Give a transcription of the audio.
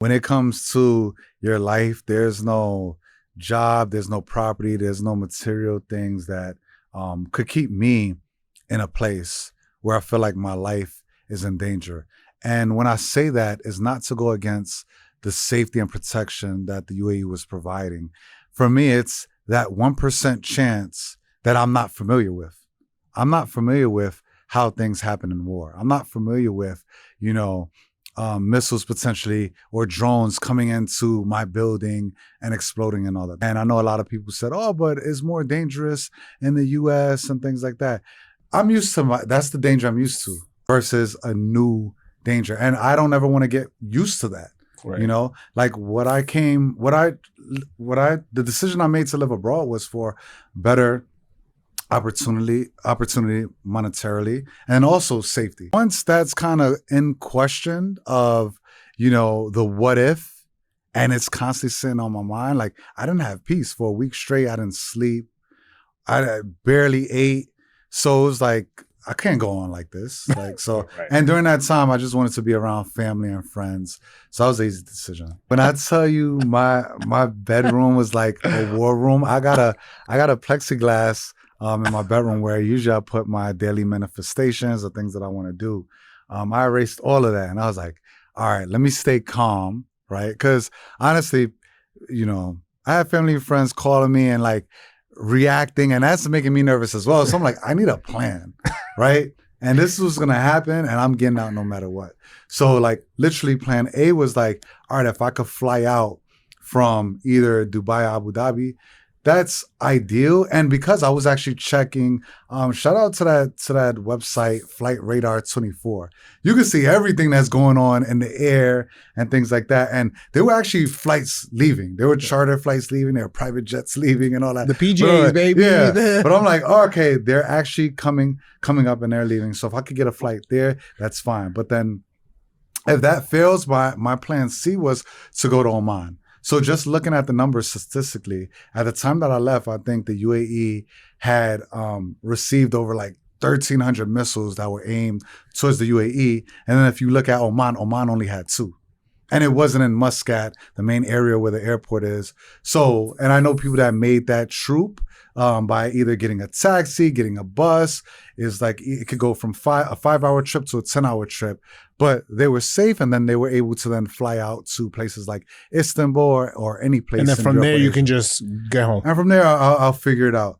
When it comes to your life, there's no job, there's no property, there's no material things that could keep me in a place where I feel like my life is in danger. And when I say that, it's not to go against the safety and protection that the UAE was providing. For me, it's that 1% chance that I'm not familiar with. I'm not familiar with how things happen in war. I'm not familiar with, you know, missiles potentially or drones coming into my building and exploding and all that. And I know a lot of people said, oh, but it's more dangerous in the US and things like that. I'm used to that's the danger I'm used to versus a new danger. And I don't ever want to get used to that. Right. You know, like the decision I made to live abroad was for better opportunity monetarily, and also safety. Once that's kind of in question of, the what if, and it's constantly sitting on my mind, like I didn't have peace for a week straight. I didn't sleep. I barely ate. So it was like, I can't go on like this. Like, so, Right. And during that time, I just wanted to be around family and friends. So that was an easy decision. When I tell you my bedroom was like a war room, I got a plexiglass in my bedroom where usually I put my daily manifestations or things that I want to do. I erased all of that and I was like, all right, let me stay calm, right? Because honestly, I have family and friends calling me and like reacting, and that's making me nervous as well. So I'm like, I need a plan, right? And this was gonna happen, and I'm getting out no matter what. So like literally plan A was like, all right, if I could fly out from either Dubai or Abu Dhabi, that's ideal. And because I was actually checking, shout out to that website, Flight Radar 24. You can see everything that's going on in the air and things like that. And there were actually flights leaving. There were charter flights leaving. There were private jets leaving and all that. The PJs, baby. Yeah. But I'm like, oh, okay, they're actually coming up and they're leaving. So if I could get a flight there, that's fine. But then if that fails, my plan C was to go to Oman. So just looking at the numbers statistically, at the time that I left, I think the UAE had received over like 1,300 missiles that were aimed towards the UAE. And then if you look at Oman only had 2. And it wasn't in Muscat, the main area where the airport is. So, and I know people that made that troop by either getting a taxi, getting a bus. Is like, it could go from a 5-hour trip to a 10-hour trip, but they were safe. And then they were able to then fly out to places like Istanbul or any place. And then in from Europe there, or you Asia. can just get home. And from there, I'll figure it out.